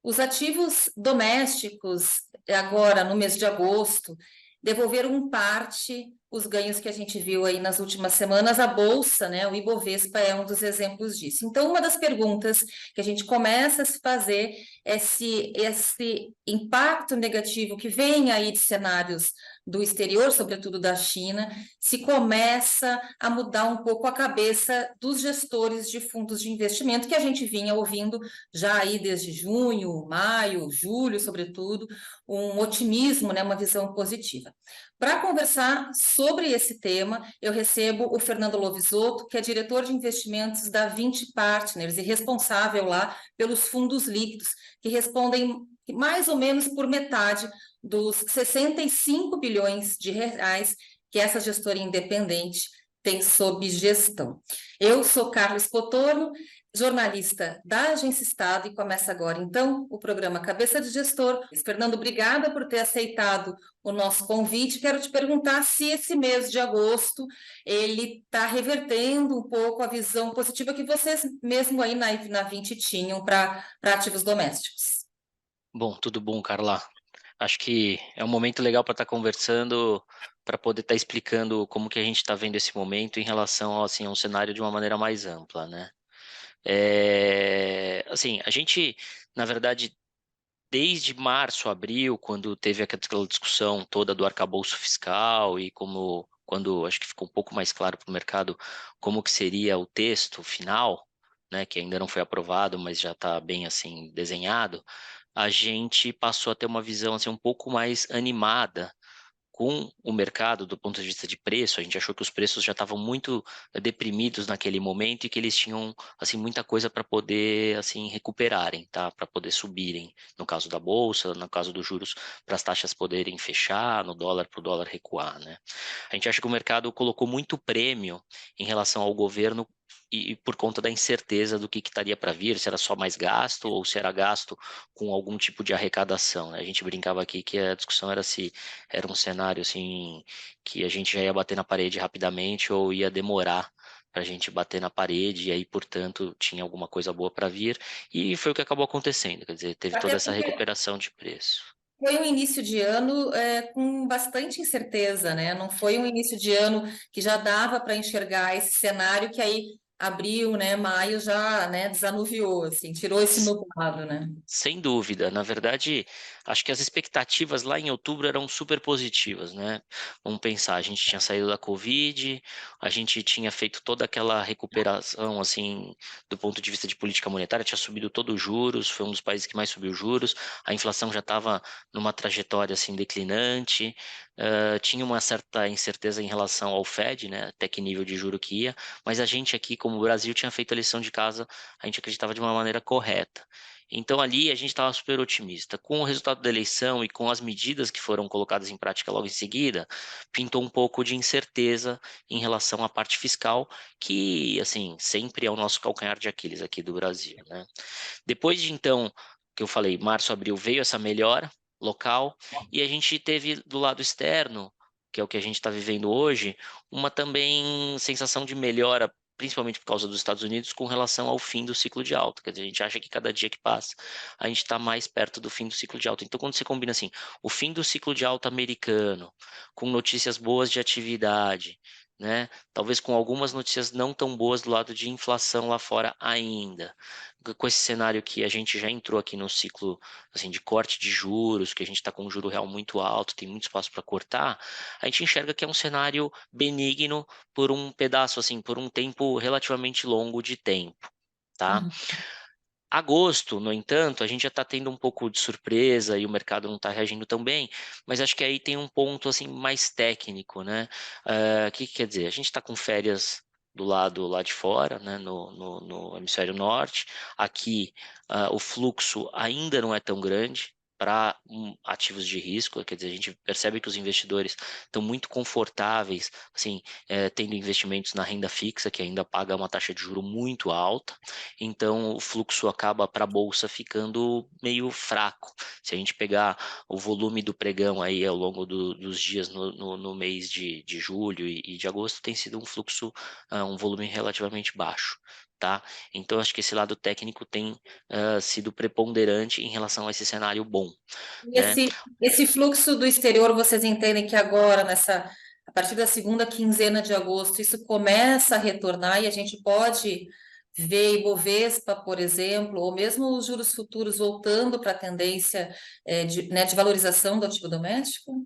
Os ativos domésticos, agora no mês de agosto, devolveram parte os ganhos que a gente viu aí nas últimas semanas. A Bolsa, né, o Ibovespa é um dos exemplos disso. Então, uma das perguntas que a gente começa a se fazer é se esse impacto negativo que vem aí de cenários do exterior, sobretudo da China, se começa a mudar um pouco a cabeça dos gestores de fundos de investimento, que a gente vinha ouvindo já aí desde junho, maio, julho, sobretudo, um otimismo, né, uma visão positiva. Para conversar sobre esse tema, eu recebo o Fernando Lovisotto, que é diretor de investimentos da Vinci Partners e responsável lá pelos fundos líquidos, que respondem mais ou menos por metade dos 65 bilhões de reais que essa gestora independente tem sob gestão. Eu sou Carlos Cotorno, jornalista da Agência Estado, e começa agora, então, o programa Cabeça de Gestor. Fernando, obrigada por ter aceitado o nosso convite. Quero te perguntar se esse mês de agosto ele está revertendo um pouco a visão positiva que vocês mesmo aí na 20 tinham para ativos domésticos. Bom, tudo bom, Carla? Acho que é um momento legal para estar conversando, para poder estar explicando como que a gente está vendo esse momento em relação assim, a um cenário de uma maneira mais ampla, né? Assim, a gente, na verdade, desde março, abril, quando teve aquela discussão toda do arcabouço fiscal e quando acho que ficou um pouco mais claro para o mercado como que seria o texto final, né, que ainda não foi aprovado, mas já está bem assim desenhado, a gente passou a ter uma visão assim um pouco mais animada com o mercado do ponto de vista de preço. A gente achou que os preços já estavam muito deprimidos naquele momento e que eles tinham assim muita coisa para poder assim recuperarem, tá? Para poder subirem, no caso da bolsa, no caso dos juros, para as taxas poderem fechar, no dólar para o dólar recuar, né? A gente acha que o mercado colocou muito prêmio em relação ao governo e por conta da incerteza do que estaria para vir, se era só mais gasto ou se era gasto com algum tipo de arrecadação, né? A gente brincava aqui que a discussão era se era um cenário assim que a gente já ia bater na parede rapidamente ou ia demorar para a gente bater na parede e aí, portanto, tinha alguma coisa boa para vir e foi o que acabou acontecendo, quer dizer, teve toda Até essa porque recuperação de preço. foi um início de ano com bastante incerteza, né? Não foi um início de ano que já dava para enxergar esse cenário que aí abril, né, maio já, né, desanuviou, assim, tirou esse nublado, né? Sem dúvida. Na verdade, acho que as expectativas lá em outubro eram super positivas, né? Vamos pensar, a gente tinha saído da Covid, a gente tinha feito toda aquela recuperação, assim, do ponto de vista de política monetária, tinha subido todos os juros, foi um dos países que mais subiu os juros, a inflação já estava numa trajetória, assim, declinante, tinha uma certa incerteza em relação ao Fed, né? Até que nível de juro que ia, mas a gente aqui, como Brasil, tinha feito a lição de casa, a gente acreditava de uma maneira correta. Então ali a gente estava super otimista. Com o resultado da eleição e com as medidas que foram colocadas em prática logo em seguida, pintou um pouco de incerteza em relação à parte fiscal, que assim sempre é o nosso calcanhar de Aquiles aqui do Brasil, né? Depois de então, que eu falei, março, abril veio essa melhora local e a gente teve do lado externo, que é o que a gente está vivendo hoje, uma também sensação de melhora, principalmente por causa dos Estados Unidos, com relação ao fim do ciclo de alta. Quer dizer, a gente acha que cada dia que passa, a gente está mais perto do fim do ciclo de alta. Então, quando você combina assim, o fim do ciclo de alta americano, com notícias boas de atividade, né? Talvez com algumas notícias não tão boas do lado de inflação lá fora ainda, com esse cenário que a gente já entrou aqui no ciclo assim de corte de juros, que a gente está com um juro real muito alto, tem muito espaço para cortar, a gente enxerga que é um cenário benigno por um pedaço assim, por um tempo relativamente longo de tempo, tá? Uhum. Agosto, no entanto, a gente já está tendo um pouco de surpresa e o mercado não está reagindo tão bem, mas acho que aí tem um ponto assim mais técnico, né? O que quer dizer? A gente está com férias do lado lá de fora, né? No hemisfério norte. Aqui, o fluxo ainda não é tão grande para ativos de risco, quer dizer, a gente percebe que os investidores estão muito confortáveis, assim, tendo investimentos na renda fixa, que ainda paga uma taxa de juro muito alta, então o fluxo acaba para a bolsa ficando meio fraco. Se a gente pegar o volume do pregão aí ao longo dos dias no mês de julho e de agosto, tem sido um fluxo, um volume relativamente baixo. tá? Então, acho que esse lado técnico tem sido preponderante em relação a esse cenário bom, E né? esse fluxo do exterior, vocês entendem que agora, a partir da segunda quinzena de agosto, isso começa a retornar e a gente pode ver Ibovespa, por exemplo, ou mesmo os juros futuros voltando para a tendência de valorização do ativo doméstico?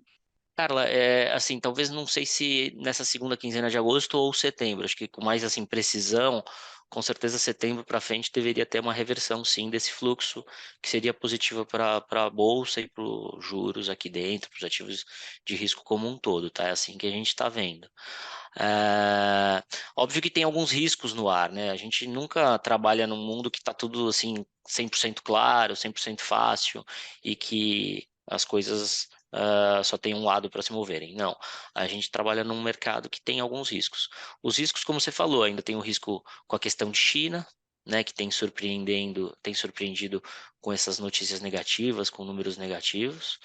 Carla, assim, talvez não sei se nessa segunda quinzena de agosto ou setembro, acho que com mais assim precisão, com certeza setembro para frente deveria ter uma reversão sim desse fluxo, que seria positiva para a bolsa e para os juros aqui dentro, para os ativos de risco como um todo, tá? É assim que a gente está vendo. É, óbvio que tem alguns riscos no ar, né? A gente nunca trabalha num mundo que está tudo assim 100% claro, 100% fácil e que as coisas só tem um lado para se moverem. Não, a gente trabalha num mercado que tem alguns riscos. Os riscos, como você falou, ainda tem o risco com a questão de China, né, que tem surpreendido com essas notícias negativas, com números negativos,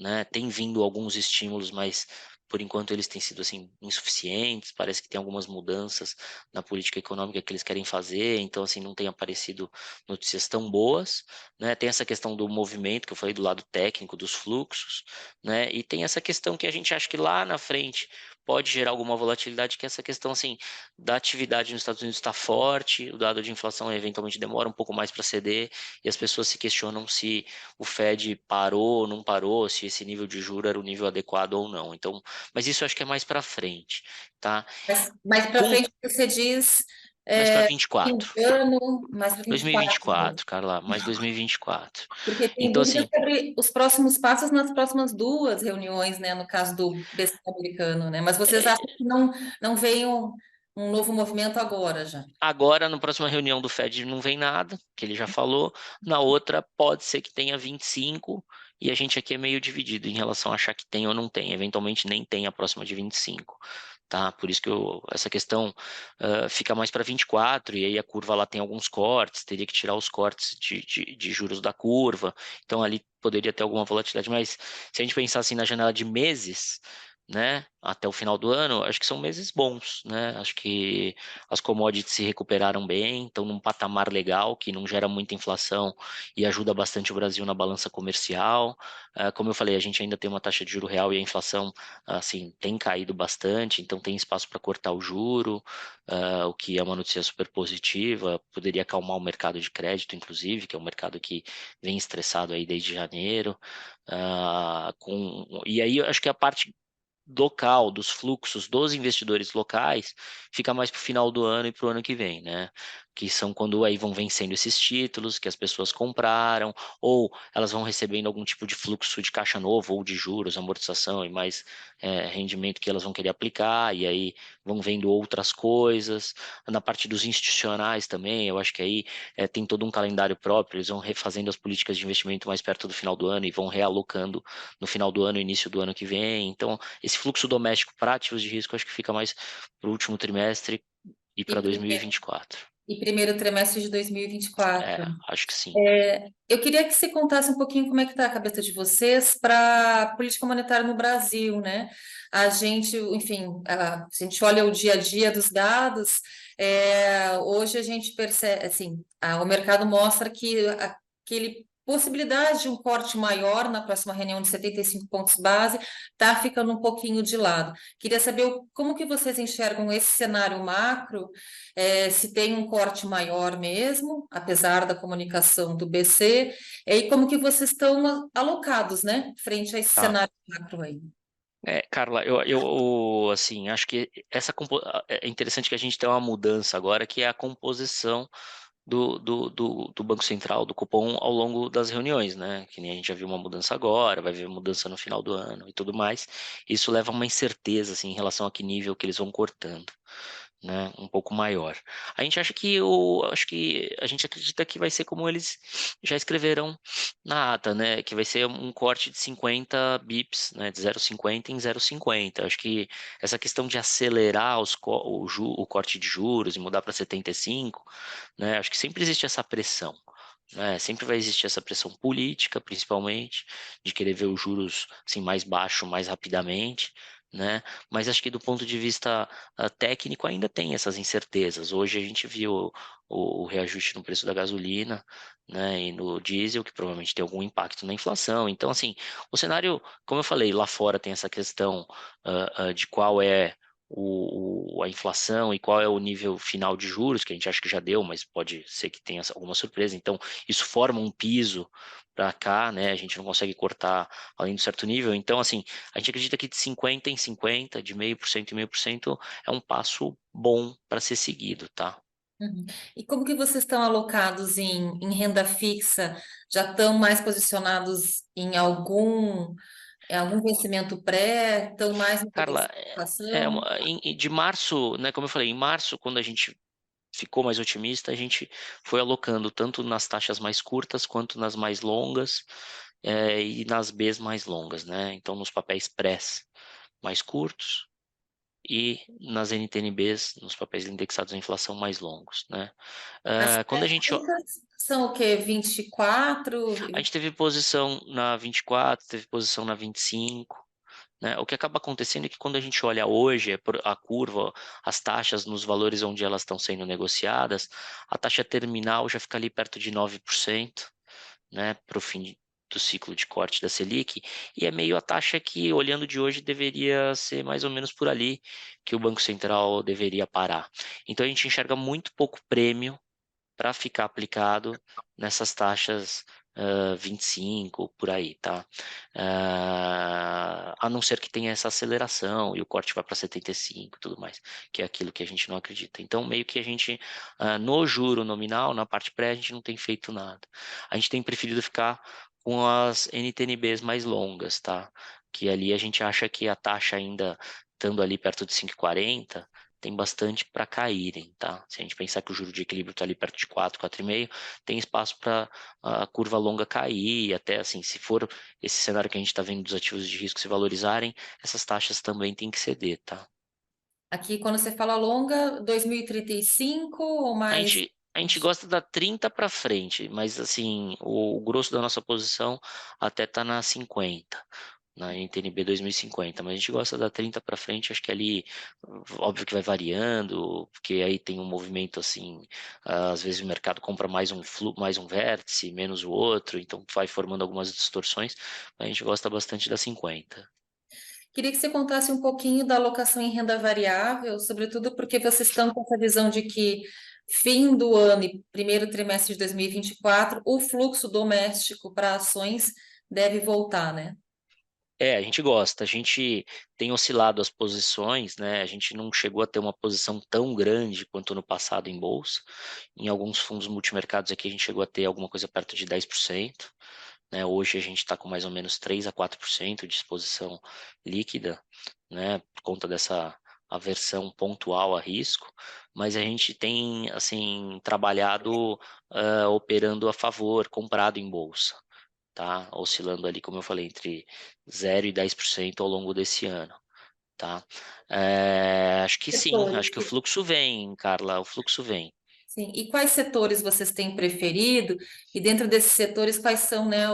né? Tem vindo alguns estímulos, mas por enquanto eles têm sido assim insuficientes. Parece que tem algumas mudanças na política econômica que eles querem fazer, então assim não tem aparecido notícias tão boas, né? Tem essa questão do movimento que eu falei do lado técnico dos fluxos, né? E tem essa questão que a gente acha que lá na frente pode gerar alguma volatilidade, que é essa questão assim da atividade nos Estados Unidos está forte, o dado de inflação eventualmente demora um pouco mais para ceder e as pessoas se questionam se o Fed parou ou não parou, se esse nível de juro era o nível adequado ou não. Então, mas isso eu acho que é mais para frente, tá? Mas para Com frente você diz mais para fim 24. de ano, mais para 24, 2024, Carla, mais 2024. porque tem Então, dúvidas assim, sobre os próximos passos nas próximas duas reuniões, né, no caso do BC americano, né? Mas vocês acham que não vem um novo movimento agora já? agora, na próxima reunião do Fed não vem nada, que ele já falou. Na outra, pode ser que tenha 25, e a gente aqui é meio dividido em relação a achar que tem ou não tem. Eventualmente, nem tem a próxima de 25. Tá? Por isso que essa questão fica mais para 24, e aí a curva lá tem alguns cortes, teria que tirar os cortes de juros da curva, então ali poderia ter alguma volatilidade, mas se a gente pensar assim na janela de meses, né, até o final do ano, acho que são meses bons, né? Acho que as commodities se recuperaram bem, estão num patamar legal que não gera muita inflação e ajuda bastante o Brasil na balança comercial. Como eu falei, a gente ainda tem uma taxa de juro real e a inflação assim tem caído bastante, então tem espaço para cortar o juro, o que é uma notícia super positiva, poderia acalmar o mercado de crédito, inclusive, que é um mercado que vem estressado aí desde janeiro. E aí eu acho que a parte local, dos fluxos dos investidores locais, fica mais para o final do ano e para o ano que vem, né? Que são quando aí vão vencendo esses títulos que as pessoas compraram, ou elas vão recebendo algum tipo de fluxo de caixa novo, ou de juros, amortização e mais rendimento que elas vão querer aplicar, e aí vão vendo outras coisas. Na parte dos institucionais também, eu acho que aí tem todo um calendário próprio, eles vão refazendo as políticas de investimento mais perto do final do ano e vão realocando no final do ano, início do ano que vem. Então, esse fluxo doméstico para ativos de risco acho que fica mais para o último trimestre e E, para prime- 2024. e primeiro trimestre de 2024. Acho que sim. Eu queria que você contasse um pouquinho como é que está a cabeça de vocês para a política monetária no Brasil, né? A gente, enfim, se a gente olha o dia a dia dos dados, hoje a gente percebe, assim, o mercado mostra que aquele possibilidade de um corte maior na próxima reunião de 75 pontos base está ficando um pouquinho de lado. Queria saber como que vocês enxergam esse cenário macro, se tem um corte maior mesmo, apesar da comunicação do BC, e como que vocês estão alocados, né, frente a esse Tá. cenário macro aí. Carla, assim, acho que é interessante que a gente tem uma mudança agora, que é a composição do Banco Central, do cupom ao longo das reuniões, né? Que nem a gente já viu uma mudança agora, vai ver mudança no final do ano e tudo mais. Isso leva a uma incerteza, assim, em relação a que nível que eles vão cortando, né, um pouco maior. A gente acho que a gente acredita que vai ser como eles já escreveram na ata, né, que vai ser um corte de 50 bips, né, de 0,50 em 0,50. Acho que essa questão de acelerar o corte de juros e mudar para 75, né, acho que sempre existe essa pressão. Sempre vai existir essa pressão política, principalmente, de querer ver os juros assim, mais baixo mais rapidamente, né? Mas acho que do ponto de vista técnico ainda tem essas incertezas. Hoje a gente viu o reajuste no preço da gasolina, né, e no diesel, que provavelmente tem algum impacto na inflação. Então, assim, o cenário, como eu falei, lá fora tem essa questão de qual é a inflação e qual é o nível final de juros, que a gente acha que já deu, mas pode ser que tenha alguma surpresa. Então, isso forma um piso para cá, né? A gente não consegue cortar além de um certo nível. Então, assim, a gente acredita que de 50 em 50, de 0,5% em 0,5%, é um passo bom para ser seguido, tá? Uhum. E como que vocês estão alocados em renda fixa? Já estão mais posicionados em algum vencimento pré? Estão mais no Carla, proteção da inflação? de março, né? Como eu falei, em março, quando a gente ficou mais otimista, a gente foi alocando tanto nas taxas mais curtas quanto nas mais longas, e nas Bs mais longas, né? Então, nos papéis prés mais curtos e nas NTN-Bs, nos papéis indexados à inflação mais longos, né? As Quando pré-fixas são o quê? 24? a gente teve posição na 24, teve posição na 25, né? O que acaba acontecendo é que quando a gente olha hoje a curva, as taxas nos valores onde elas estão sendo negociadas, a taxa terminal já fica ali perto de 9%, né, para o fim do ciclo de corte da Selic, e é meio a taxa que, olhando de hoje, deveria ser mais ou menos por ali que o Banco Central deveria parar. Então a gente enxerga muito pouco prêmio para ficar aplicado nessas taxas 25 por aí, tá? A não ser que tenha essa aceleração e o corte vai para 75 e tudo mais, que é aquilo que a gente não acredita. Então, meio que a gente, no juro nominal, na parte pré, a gente não tem feito nada. A gente tem preferido ficar com as NTN-Bs mais longas, tá? Que ali a gente acha que a taxa ainda estando ali perto de 5,40, tem bastante para caírem, tá? Se a gente pensar que o juro de equilíbrio está ali perto de 4, 4,5, tem espaço para a curva longa cair, e até assim, se for esse cenário que a gente está vendo dos ativos de risco se valorizarem, essas taxas também têm que ceder, tá? Aqui, quando você fala longa, 2035 ou A mais? gente, a gente gosta da 30 para frente, mas assim, o grosso da nossa posição até tá na 50, na NTNB 2050, mas a gente gosta da 30 para frente, acho que ali, óbvio que vai variando, porque aí tem um movimento assim, às vezes o mercado compra mais um vértice, menos o outro, então vai formando algumas distorções, mas a gente gosta bastante da 50. Queria que você contasse um pouquinho da alocação em renda variável, sobretudo porque vocês estão com essa visão de que fim do ano e primeiro trimestre de 2024, o fluxo doméstico para ações deve voltar, né? A gente gosta, a gente tem oscilado as posições, né? A gente não chegou a ter uma posição tão grande quanto no passado em bolsa. Em alguns fundos multimercados aqui a gente chegou a ter alguma coisa perto de 10%, né? Hoje a gente está com mais ou menos 3 a 4% de exposição líquida, né? Por conta dessa aversão pontual a risco, mas a gente tem assim trabalhado operando a favor, comprado em bolsa, tá? Oscilando ali, como eu falei, entre 0 e 10% ao longo desse ano, tá? Acho que sim, Setores. acho que o fluxo vem, Carla, o fluxo vem. Sim. E quais setores vocês têm preferido? E dentro desses setores, quais são, né,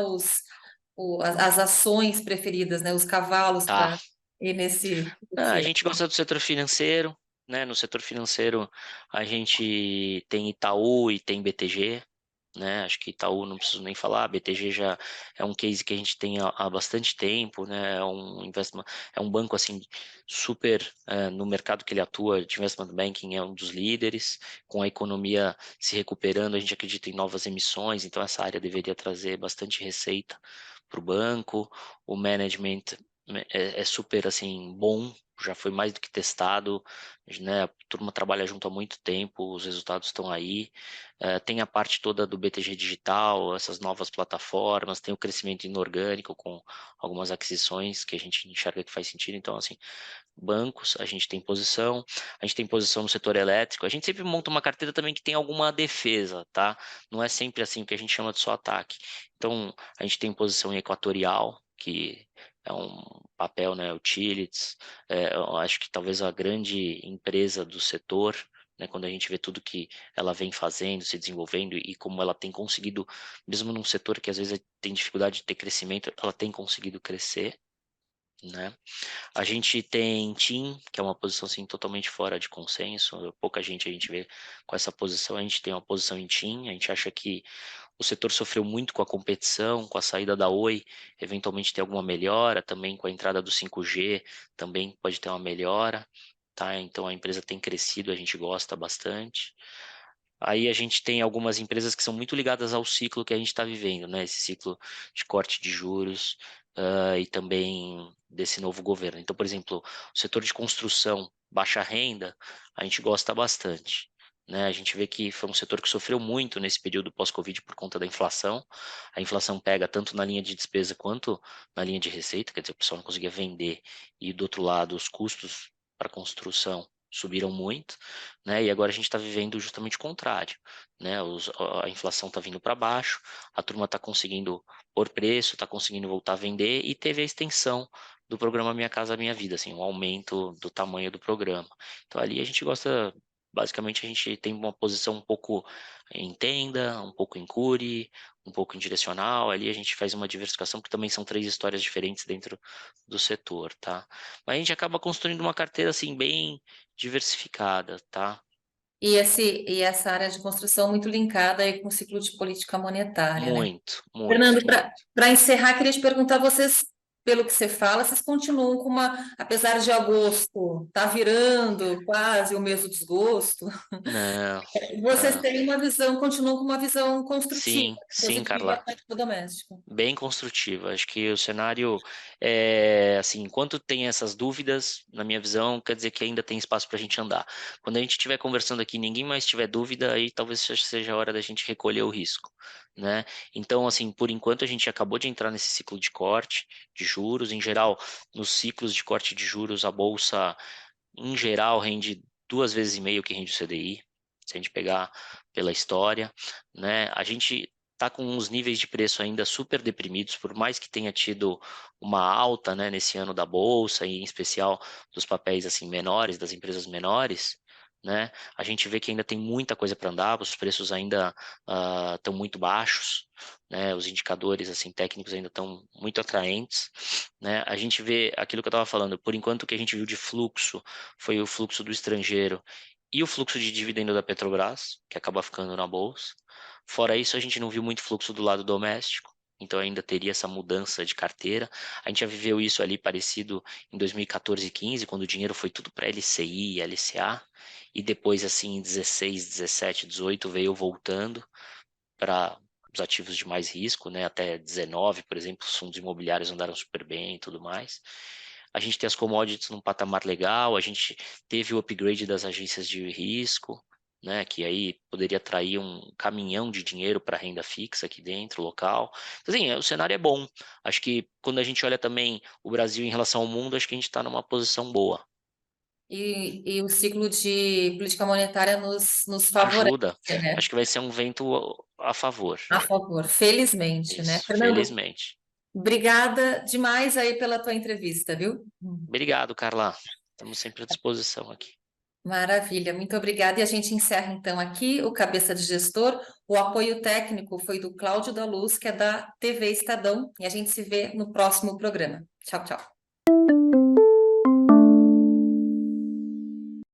as ações preferidas, né, os cavalos Tá. para ir nesse A sentido? gente gosta do setor financeiro, né? No setor financeiro a gente tem Itaú e tem BTG, né? Acho que Itaú não preciso nem falar, BTG já é um case que a gente tem há bastante tempo, né? É um banco assim super no mercado que ele atua de investment banking, é um dos líderes, com a economia se recuperando, a gente acredita em novas emissões, então essa área deveria trazer bastante receita para o banco, o management é super assim bom, já foi mais do que testado, né? A turma trabalha junto há muito tempo, os resultados estão aí. Tem a parte toda do BTG Digital, essas novas plataformas, tem o crescimento inorgânico com algumas aquisições que a gente enxerga que faz sentido. Então, assim, bancos, a gente tem posição no setor elétrico, a gente sempre monta uma carteira também que tem alguma defesa, tá? Não é sempre assim o que a gente chama de só ataque. Então, a gente tem posição em Equatorial, que é um papel, né, utilities, eu acho que talvez a grande empresa do setor, né, quando a gente vê tudo que ela vem fazendo, se desenvolvendo e como ela tem conseguido, mesmo num setor que às vezes tem dificuldade de ter crescimento, ela tem conseguido crescer. né? A gente tem TIM, que é uma posição assim, totalmente fora de consenso, pouca gente a gente vê com essa posição, a gente tem uma posição em TIM, a gente acha que o setor sofreu muito com a competição, com a saída da Oi, eventualmente tem alguma melhora, também com a entrada do 5G, também pode ter uma melhora, tá? Então a empresa tem crescido, a gente gosta bastante. Aí a gente tem algumas empresas que são muito ligadas ao ciclo que a gente está vivendo, né? Esse ciclo de corte de juros, e também desse novo governo. Então, por exemplo, o setor de construção, baixa renda, a gente gosta bastante. Né? A gente vê que foi um setor que sofreu muito nesse período pós-Covid por conta da inflação. A inflação pega tanto na linha de despesa quanto na linha de receita, quer dizer, o pessoal não conseguia vender, e do outro lado, os custos para construção subiram muito, né? E agora a gente está vivendo justamente o contrário, né? A inflação está vindo para baixo, a turma está conseguindo pôr preço, está conseguindo voltar a vender e teve a extensão do programa Minha Casa Minha Vida, assim, um aumento do tamanho do programa. Então ali a gente gosta, basicamente a gente tem uma posição um pouco em tenda, um pouco em cure, um pouco em direcional, ali a gente faz uma diversificação, porque também são 3 histórias diferentes dentro do setor, tá? Mas a gente acaba construindo uma carteira assim bem diversificada, tá? E essa área de construção muito linkada aí com o ciclo de política monetária, né? Muito, muito, Fernando, muito. para encerrar, queria te perguntar, vocês, pelo que você fala, vocês continuam com uma, apesar de agosto tá virando quase o mês do desgosto, Não, vocês não. têm uma visão, continuam com uma visão construtiva, Sim, sim, positiva Carla. para o doméstico. Bem construtiva. Acho que o cenário, assim, enquanto tem essas dúvidas, na minha visão, quer dizer que ainda tem espaço para a gente andar. Quando a gente estiver conversando aqui, ninguém mais tiver dúvida, aí talvez seja a hora da gente recolher o risco, né? Então, assim, por enquanto a gente acabou de entrar nesse ciclo de corte de juros. Em geral, nos ciclos de corte de juros, a bolsa, em geral, rende 2 vezes e meio o que rende o CDI, se a gente pegar pela história, né? A gente está com uns níveis de preço ainda super deprimidos, por mais que tenha tido uma alta, né, nesse ano da bolsa e em especial dos papéis assim menores, das empresas menores, né? A gente vê que ainda tem muita coisa para andar, os preços ainda estão muito baixos, né? Os indicadores assim técnicos ainda estão muito atraentes, né? A gente vê aquilo que eu estava falando, por enquanto o que a gente viu de fluxo foi o fluxo do estrangeiro e o fluxo de dividendo da Petrobras, que acaba ficando na bolsa. Fora isso, a gente não viu muito fluxo do lado doméstico, então ainda teria essa mudança de carteira. A gente já viveu isso ali parecido em 2014 e 15, quando o dinheiro foi tudo para LCI e LCA, e depois assim em 16, 17, 18 veio voltando para os ativos de mais risco, né? Até 19, por exemplo, os fundos imobiliários andaram super bem e tudo mais. A gente tem as commodities num patamar legal, a gente teve o upgrade das agências de risco, né, que aí poderia atrair um caminhão de dinheiro para renda fixa aqui dentro, local. Então, assim, o cenário é bom. Acho que quando a gente olha também o Brasil em relação ao mundo, acho que a gente está numa posição boa. E o ciclo de política monetária nos favorece, Ajuda. né? Acho que vai ser um vento a favor. A favor, felizmente, né? Isso, Fernando, felizmente. obrigada demais aí pela tua entrevista, viu? Obrigado, Carla. Estamos sempre à disposição aqui. Maravilha, muito obrigada. E a gente encerra então aqui o Cabeça de Gestor. O apoio técnico foi do Cláudio da Luz, que é da TV Estadão, e a gente se vê no próximo programa. Tchau, tchau.